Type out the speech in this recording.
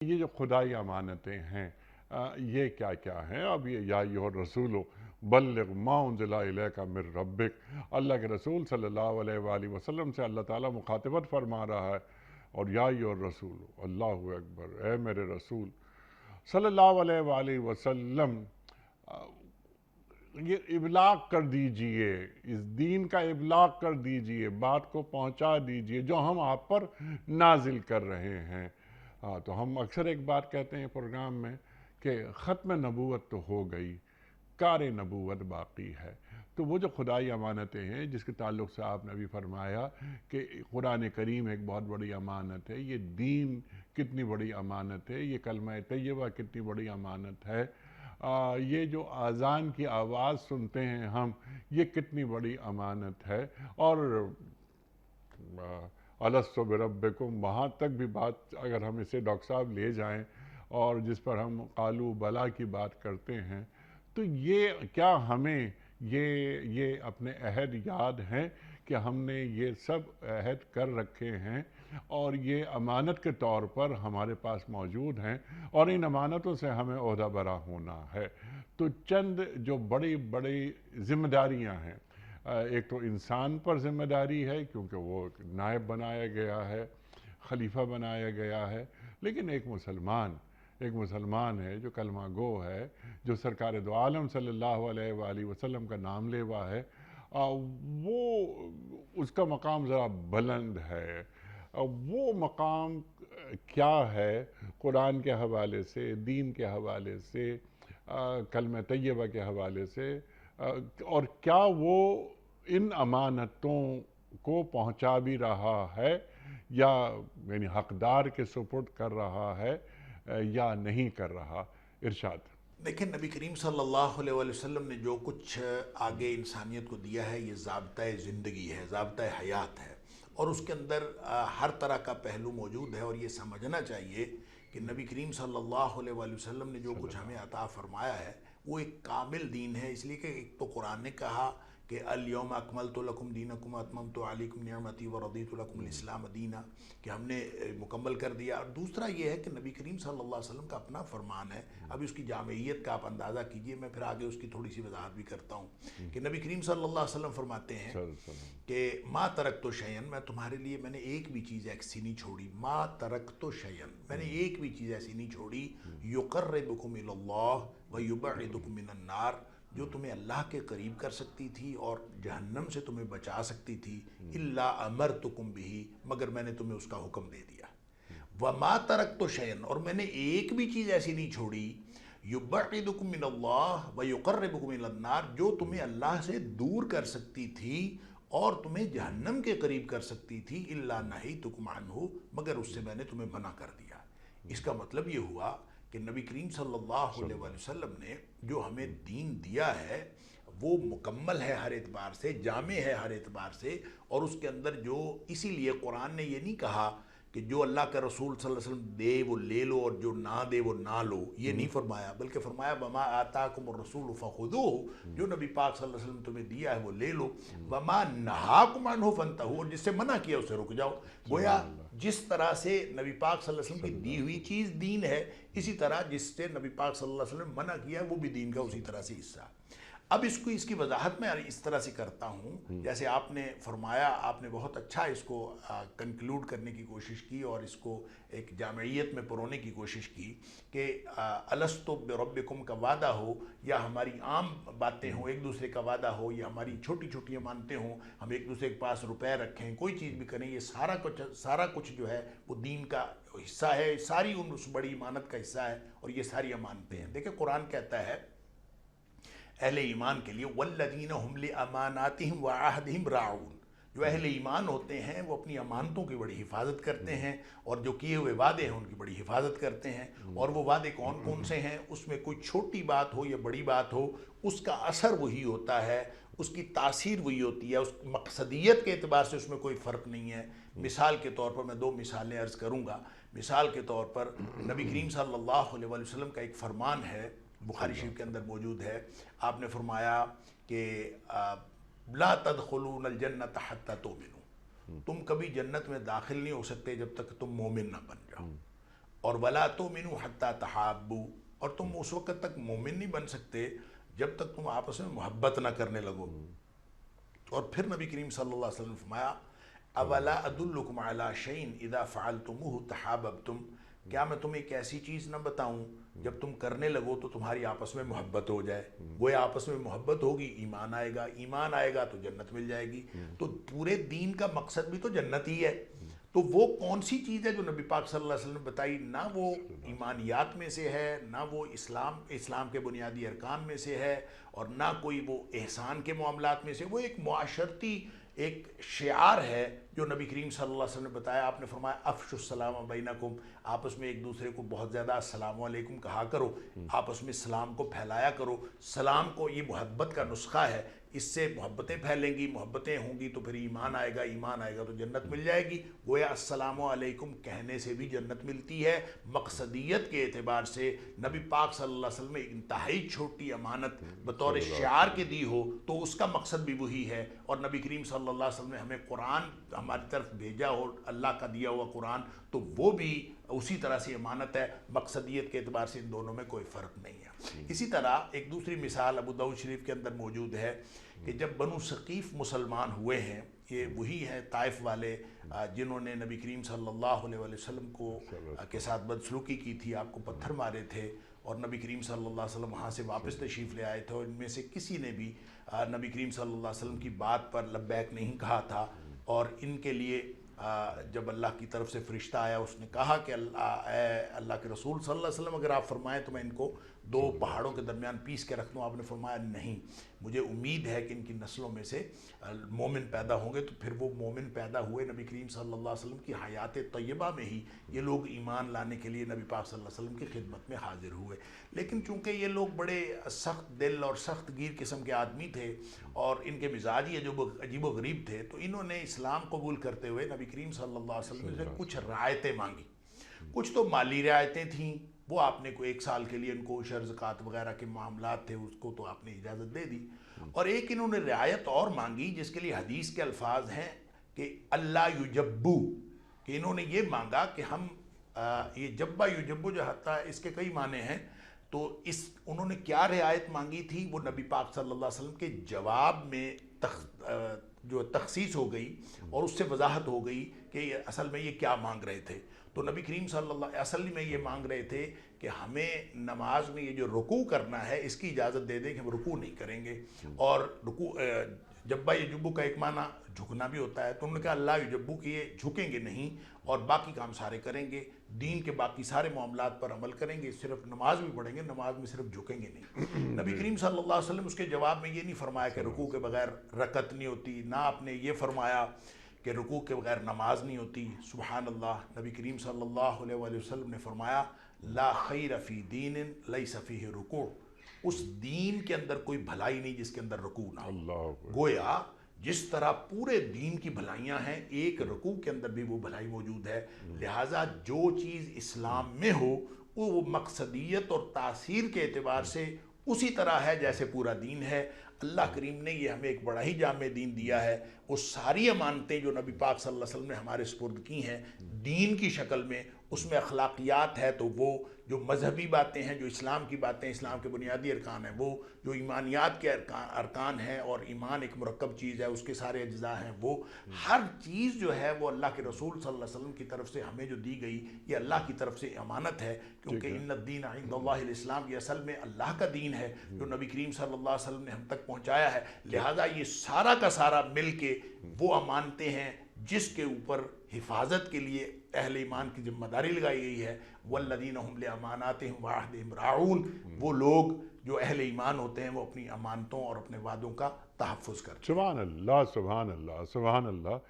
یہ جو خدائی امانتیں ہیں یہ کیا کیا ہیں؟ اب یہ یا ایھا الرسول بلغ ما انزل الیک من ربک، اللہ کے رسول صلی اللہ علیہ وآلہ وسلم سے اللہ تعالیٰ مخاطبت فرما رہا ہے، اور یا ایھا الرسول، اللہ اکبر، اے میرے رسول صلی اللہ علیہ وآلہ وسلم، یہ ابلاغ کر دیجئے، اس دین کا ابلاغ کر دیجئے، بات کو پہنچا دیجئے جو ہم آپ پر نازل کر رہے ہیں۔ تو ہم اکثر ایک بات کہتے ہیں پروگرام میں کہ ختم نبوت تو ہو گئی، کار نبوت باقی ہے۔ تو وہ جو خدائی امانتیں ہیں جس کے تعلق سے آپ نے ابھی فرمایا کہ قرآن کریم ایک بہت بڑی امانت ہے، یہ دین کتنی بڑی امانت ہے، یہ کلمہ طیبہ کتنی بڑی امانت ہے، یہ جو اذان کی آواز سنتے ہیں ہم، یہ کتنی بڑی امانت ہے، اور الست بربکم وہاں تک بھی بات اگر ہم اسے ڈاکٹر صاحب لے جائیں اور جس پر ہم قالوا بلا کی بات کرتے ہیں، تو یہ کیا ہمیں یہ اپنے عہد یاد ہیں کہ ہم نے یہ سب عہد کر رکھے ہیں اور یہ امانت کے طور پر ہمارے پاس موجود ہیں، اور ان امانتوں سے ہمیں عہدہ برا ہونا ہے۔ تو چند جو بڑی بڑی ذمہ داریاں ہیں، ایک تو انسان پر ذمہ داری ہے کیونکہ وہ نائب بنایا گیا ہے، خلیفہ بنایا گیا ہے، لیکن ایک مسلمان ہے جو کلمہ گو ہے، جو سرکار دو عالم صلی اللہ علیہ وآلہ وسلم کا نام لیوا ہے، وہ اس کا مقام ذرا بلند ہے۔ وہ مقام کیا ہے قرآن کے حوالے سے، دین کے حوالے سے، کلمہ طیبہ کے حوالے سے، اور کیا وہ ان امانتوں کو پہنچا بھی رہا ہے یا یعنی حقدار کے سپرد کر رہا ہے یا نہیں کر رہا؟ ارشاد۔ دیکھیں، نبی کریم صلی اللہ علیہ وآلہ وسلم نے جو کچھ آگے انسانیت کو دیا ہے، یہ ضابطۂ زندگی ہے، ضابطۂ حیات ہے، اور اس کے اندر ہر طرح کا پہلو موجود ہے، اور یہ سمجھنا چاہیے کہ نبی کریم صلی اللہ علیہ وآلہ وسلم نے جو صلی کچھ ہمیں اللہ عطا فرمایا ہے وہ ایک کامل دین ہے، اس لیے کہ ایک تو قرآن نے کہا کہ الیوم اکملت لکم دینکم اتممت علیکم نعمتی ورضیت لکم الاسلام دینا، کہ ہم نے مکمل کر دیا۔ اور دوسرا یہ ہے کہ نبی کریم صلی اللہ علیہ وسلم کا اپنا فرمان ہے، اب اس کی جامعیت کا آپ اندازہ کیجئے، میں پھر آگے اس کی تھوڑی سی وضاحت بھی کرتا ہوں کہ نبی کریم صلی اللہ علیہ وسلم فرماتے ہیں کہ ما ترکت شیئا، میں تمہارے لیے میں نے ایک بھی چیز ایسی نہیں چھوڑی، ما ترکت شیئا، میں نے ایک بھی چیز ایسی نہیں چھوڑی، یقربکم الی اللہ ویبعدکم من النار، جو تمہیں اللہ کے قریب کر سکتی تھی اور جہنم سے تمہیں بچا سکتی تھی، الا امرتکم بہ، مگر میں نے تمہیں اس کا حکم دے دیا۔ وما ترکت شیئا، اور میں نے ایک بھی چیز ایسی نہیں چھوڑی، یبعدکم من اللہ ویقربکم الی النار، جو تمہیں اللہ سے دور کر سکتی تھی اور تمہیں جہنم کے قریب کر سکتی تھی، الا نہیتکم عنہ، مگر اس سے میں نے تمہیں منع کر دیا۔ اس کا مطلب یہ ہوا کہ نبی کریم صلی اللہ علیہ وآلہ وسلم نے جو ہمیں دین دیا ہے وہ مکمل ہے ہر اعتبار سے، جامع ہے ہر اعتبار سے، اور اس کے اندر جو، اسی لیے قرآن نے یہ نہیں کہا کہ جو اللہ کا رسول صلی اللہ علیہ وسلم دے وہ لے لو اور جو نہ دے وہ نہ لو، یہ نہیں فرمایا، بلکہ فرمایا وما آتاکم الرسول فخذوہ، جو نبی پاک صلی اللہ علیہ وسلم تمہیں دیا ہے وہ لے لو، وما نہاکم عنہ فانتہوا، اور جس سے منع کیا اسے رک جاؤ۔ گویا جس طرح سے نبی پاک صلی اللہ علیہ وسلم کی دی ہوئی چیز دین ہے، اسی طرح جس سے نبی پاک صلی اللہ علیہ وسلم منع کیا وہ بھی دین کا اسی طرح سے حصہ۔ اب اس کی وضاحت میں اس طرح سے کرتا ہوں، جیسے آپ نے فرمایا، آپ نے بہت اچھا اس کو کنکلوڈ کرنے کی کوشش کی اور اس کو ایک جامعیت میں پرونے کی کوشش کی کہ الست بربکم کا وعدہ ہو یا ہماری عام باتیں ہوں، ایک دوسرے کا وعدہ ہو، یا ہماری چھوٹی چھوٹی مانتے ہوں، ہم ایک دوسرے کے پاس روپے رکھیں، کوئی چیز بھی کریں، یہ سارا کچھ جو ہے وہ دین کا حصہ ہے، ساری اس بڑی امانت کا حصہ ہے، اور یہ ساری امانتیں ہیں۔ دیکھیں قرآن کہتا ہے اہل ایمان کے لیے والذین هم لاماناتهم وعہدہم راعون، جو اہل ایمان ہوتے ہیں وہ اپنی امانتوں کی بڑی حفاظت کرتے ہیں، اور جو کیے ہوئے وعدے ہیں ان کی بڑی حفاظت کرتے ہیں۔ اور وہ وعدے کون کون سے ہیں؟ اس میں کوئی چھوٹی بات ہو یا بڑی بات ہو، اس کا اثر وہی ہوتا ہے، اس کی تاثیر وہی ہوتی ہے، اس مقصدیت کے اعتبار سے اس میں کوئی فرق نہیں ہے۔ مثال کے طور پر میں دو مثالیں عرض کروں گا۔ مثال کے طور پر نبی کریم صلی اللہ علیہ وآلہ وسلم کا ایک فرمان ہے، بخاری شریف کے اندر موجود ہے، آپ نے فرمایا کہ لا تدخلون الجنت حتی تؤمنوا، تم کبھی جنت میں داخل نہیں ہو سکتے جب تک تم مومن نہ بن جاؤ۔ اور ولا تؤمنوا حتی تحابوا، اور تم اس وقت تک مومن نہیں بن سکتے جب تک تم آپس میں محبت نہ کرنے لگو۔ اور پھر نبی کریم صلی اللہ علیہ وسلم نے فرمایا اولا ادلکم علی شیء اذا فعلتموہ تحاببتم، کیا میں تمہیں ایک ایسی چیز نہ بتاؤں جب تم کرنے لگو تو تمہاری آپس میں محبت ہو جائے؟ گویا آپس میں محبت ہوگی ایمان آئے گا، ایمان آئے گا تو جنت مل جائے گی۔ تو پورے دین کا مقصد بھی تو جنت ہی ہے۔ تو وہ کون سی چیز ہے جو نبی پاک صلی اللہ علیہ وسلم نے بتائی؟ نہ وہ ایمانیات میں سے ہے، نہ وہ اسلام کے بنیادی ارکان میں سے ہے، اور نہ کوئی وہ احسان کے معاملات میں سے، وہ ایک معاشرتی ایک شعار ہے جو نبی کریم صلی اللہ علیہ وسلم نے بتایا۔ آپ نے فرمایا افشوا السلام بینکم، آپس میں ایک دوسرے کو بہت زیادہ السلام علیکم کہا کرو، آپس میں سلام کو پھیلایا کرو۔ سلام کو یہ محبت کا نسخہ ہے، اس سے محبتیں پھیلیں گی، محبتیں ہوں گی تو پھر ایمان آئے گا، ایمان آئے گا تو جنت مل جائے گی۔ گویا السلام علیکم کہنے سے بھی جنت ملتی ہے۔ مقصدیت کے اعتبار سے نبی پاک صلی اللہ علیہ وسلم نے انتہائی چھوٹی امانت بطور شعار کے دی ہو تو اس کا مقصد بھی وہی ہے۔ اور نبی کریم صلی اللہ علیہ وسلم نے ہمیں قرآن ہماری طرف بھیجا ہو، اللہ کا دیا ہوا قرآن، تو وہ بھی اسی طرح سے امانت ہے۔ مقصدیت کے اعتبار سے ان دونوں میں کوئی فرق نہیں ہے۔ اسی طرح ایک دوسری مثال ابو داؤد شریف کے اندر موجود ہے کہ جب بنو ثقیف مسلمان ہوئے ہیں، یہ وہی ہیں طائف والے جنہوں نے نبی کریم صلی اللہ علیہ وسلم کے ساتھ بدسلوکی کی تھی، آپ کو پتھر مارے تھے، اور نبی کریم صلی اللہ علیہ وسلم وہاں سے واپس تشریف لے آئے تھے، اور ان میں سے کسی نے بھی نبی کریم صلی اللہ علیہ وسلم کی بات پر لبیک نہیں کہا تھا۔ اور ان کے لیے جب اللہ کی طرف سے فرشتہ آیا، اس نے کہا کہ اللہ کے رسول صلی اللہ علیہ وسلم اگر آپ فرمائیں تو میں ان کو دو پہاڑوں کے درمیان پیس کے رکھ دوں۔ آپ نے فرمایا نہیں، مجھے امید ہے کہ ان کی نسلوں میں سے مومن پیدا ہوں گے۔ تو پھر وہ مومن پیدا ہوئے، نبی کریم صلی اللہ علیہ وسلم کی حیات طیبہ میں ہی یہ لوگ ایمان لانے کے لیے نبی پاک صلی اللہ علیہ وسلم کی خدمت میں حاضر ہوئے۔ لیکن چونکہ یہ لوگ بڑے سخت دل اور سخت گیر قسم کے آدمی تھے اور ان کے مزاج ہی عجیب و غریب تھے، تو انہوں نے اسلام قبول کرتے ہوئے نبی کریم صلی اللہ علیہ وسلم سے کچھ رعایتیں مانگی۔ کچھ تو مالی رعایتیں تھیں، وہ آپ نے کوئی 1 سال کے لیے ان کو عشر زکوٰۃ وغیرہ کے معاملات تھے، اس کو تو آپ نے اجازت دے دی۔ اور ایک انہوں نے رعایت اور مانگی جس کے لیے حدیث کے الفاظ ہیں کہ اللہ یجبو، کہ انہوں نے یہ مانگا کہ ہم یہ جبا یجبو جو حتیٰ اس کے کئی معنی ہیں، تو انہوں نے کیا رعایت مانگی تھی؟ وہ نبی پاک صلی اللہ علیہ وسلم کے جواب میں جو تخصیص ہو گئی اور اس سے وضاحت ہو گئی کہ اصل میں یہ کیا مانگ رہے تھے۔ تو نبی کریم صلی اللہ اصل میں یہ مانگ رہے تھے کہ ہمیں نماز میں یہ جو رکوع کرنا ہے اس کی اجازت دے دیں کہ ہم رکوع نہیں کریں گے۔ اور رکوع جبا یجبو کا ایک معنی جھکنا بھی ہوتا ہے، تو انہوں نے کہا اللہ یجبو کہ یہ جھکیں گے نہیں اور باقی کام سارے کریں گے، دین کے باقی سارے معاملات پر عمل کریں گے، صرف نماز بھی پڑھیں گے، نماز میں صرف جھکیں گے نہیں۔ نبی کریم صلی اللہ علیہ وسلم اس کے جواب میں یہ نہیں فرمایا کہ رکوع کے بغیر رکعت نہیں ہوتی، نہ آپ نے یہ فرمایا کہ رکوع کے بغیر نماز نہیں ہوتی۔ سبحان اللہ، نبی کریم صلی اللہ علیہ وسلم نے فرمایا لا خیر فی دین لیس فیہ رکوع، اس دین کے اندر کوئی بھلائی نہیں جس کے اندر رکوع نہ ہو۔ گویا جس طرح پورے دین کی بھلائیاں ہیں، ایک رکوع کے اندر بھی وہ بھلائی موجود ہے۔ لہٰذا جو چیز اسلام میں ہو وہ مقصدیت اور تاثیر کے اعتبار سے اسی طرح ہے جیسے پورا دین ہے۔ اللہ کریم نے یہ ہمیں ایک بڑا ہی جامع دین دیا ہے۔ وہ ساری امانتیں جو نبی پاک صلی اللہ علیہ وسلم نے ہمارے سپرد کی ہیں دین کی شکل میں، اس میں اخلاقیات ہے تو وہ جو مذہبی باتیں ہیں، جو اسلام کی باتیں، اسلام کے بنیادی ارکان ہیں، وہ جو ایمانیات کے ارکان ہیں، اور ایمان ایک مرکب چیز ہے، اس کے سارے اجزاء ہیں، وہ ہر چیز جو ہے وہ اللہ کے رسول صلی اللہ علیہ وسلم کی طرف سے ہمیں جو دی گئی یہ اللہ کی طرف سے امانت ہے، کیونکہ ان الدین عند اللہ الاسلام، یہ اصل میں اللہ کا دین ہے جو نبی کریم صلی اللہ علیہ وسلم نے ہم تک پہنچایا ہے۔ لہٰذا یہ سارا کا سارا مل کے وہ امانتیں ہیں جس کے اوپر حفاظت کے لیے اہل ایمان کی ذمہ داری لگائی گئی ہے۔ والذین هم لاماناتہم وعہدہم راعون، وہ لوگ جو اہل ایمان ہوتے ہیں وہ اپنی امانتوں اور اپنے وعدوں کا تحفظ کرتے ہیں۔ سبحان اللہ، سبحان اللہ، سبحان اللہ۔